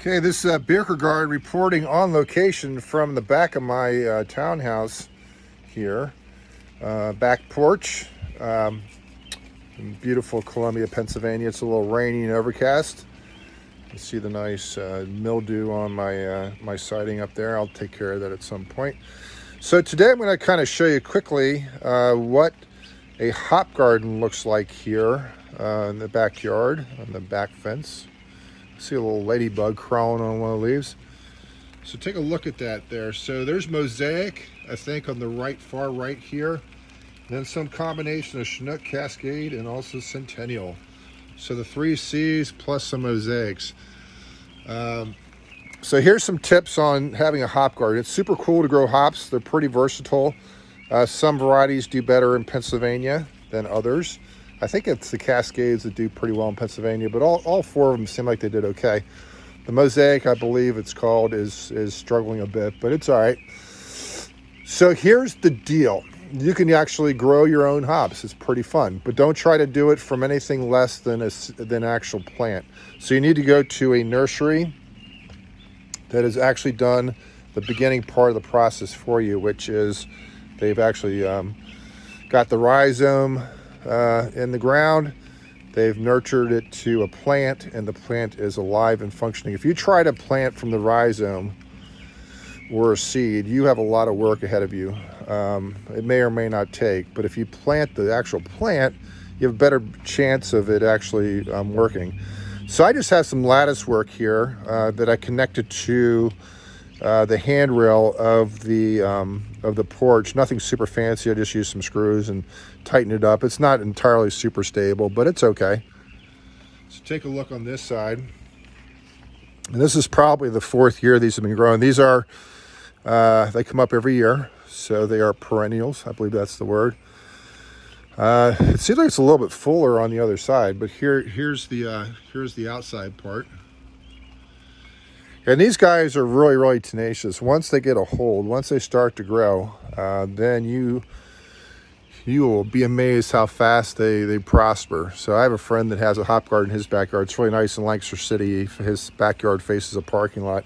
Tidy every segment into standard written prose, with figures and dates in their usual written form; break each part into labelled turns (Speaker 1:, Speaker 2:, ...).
Speaker 1: Okay, this is Bierkergaard reporting on location from the back of my townhouse here. Back porch, in beautiful Columbia, Pennsylvania. It's a little rainy and overcast. You see the nice mildew on my siding up there. I'll take care of that at some point. So today I'm going to kind of show you quickly what a hop garden looks like here in the backyard, on the back fence. See a little ladybug crawling on one of the leaves. So take a look at that there. So there's mosaic, I think, on the right, far right here. Then some combination of Chinook, Cascade, and also Centennial. So the 3 C's plus some mosaics. So here's some tips on having a hop garden. It's super cool to grow hops. They're pretty versatile. Some varieties do better in Pennsylvania than others. I think it's the Cascades that do pretty well in Pennsylvania, but all 4 of them seem like they did okay. The Mosaic, I believe it's called, is struggling a bit, but it's all right. So here's the deal. You can actually grow your own hops. It's pretty fun, but don't try to do it from anything less than an actual plant. So you need to go to a nursery that has actually done the beginning part of the process for you, which is they've actually got the rhizome in the ground. They've nurtured it to a plant, and the plant is alive and functioning. If you try to plant from the rhizome or a seed, you have a lot of work ahead of you. It may or may not take, but if you plant the actual plant, you have a better chance of it actually working. So I just have some lattice work here that I connected to the handrail of the porch. Nothing super fancy. I just used some screws and tightened it up. It's not entirely super stable, but it's okay. So take a look on this side. And this is probably the 4th year these have been growing. These are, they come up every year, so they are perennials. I believe that's the word. It seems like it's a little bit fuller on the other side, but here's the outside part. And these guys are really, really tenacious. Once they get a hold, once they start to grow, then you will be amazed how fast they prosper. So I have a friend that has a hop garden in his backyard. It's really nice in Lancaster City. His backyard faces a parking lot,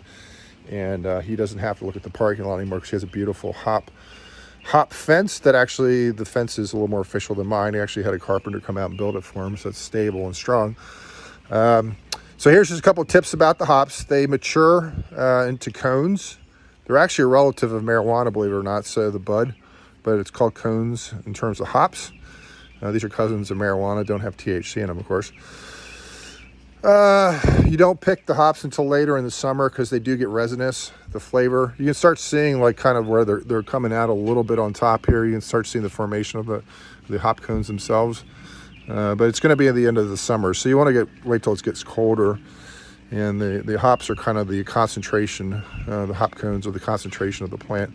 Speaker 1: and he doesn't have to look at the parking lot anymore because he has a beautiful hop fence that actually, the fence is a little more official than mine. He actually had a carpenter come out and build it for him, so it's stable and strong. So here's just a couple of tips about the hops. They mature into cones. They're actually a relative of marijuana, believe it or not, so the bud, but it's called cones in terms of hops. These are cousins of marijuana, don't have THC in them, of course. You don't pick the hops until later in the summer because they do get resinous, the flavor. You can start seeing like kind of where they're coming out a little bit on top here. You can start seeing the formation of the hop cones themselves. But it's going to be at the end of the summer, so you want to wait till it gets colder, and the hops are kind of the concentration. The hop cones are the concentration of the plant,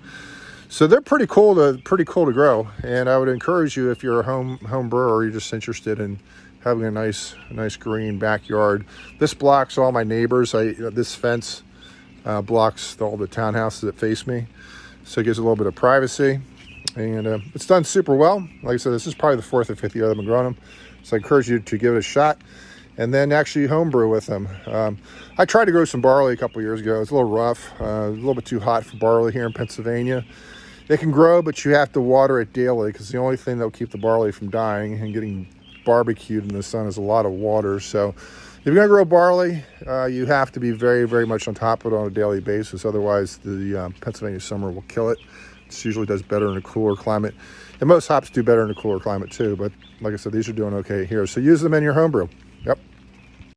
Speaker 1: so they're pretty cool to grow. And I would encourage you, if you're a home brewer or you're just interested in having a nice green backyard. This blocks all my neighbors. This fence blocks all the townhouses that face me, so it gives a little bit of privacy. And it's done super well. Like I said, this is probably the 4th or 5th year I've been growing them. So I encourage you to give it a shot and then actually homebrew with them. I tried to grow some barley a couple years ago. It's a little rough, a little bit too hot for barley here in Pennsylvania. It can grow, but you have to water it daily because the only thing that'll keep the barley from dying and getting barbecued in the sun is a lot of water. So if you're going to grow barley, you have to be very, very much on top of it on a daily basis. Otherwise, the Pennsylvania summer will kill it. It usually does better in a cooler climate, and most hops do better in a cooler climate too, but like I said, these are doing okay here, so use them in your homebrew. Yep.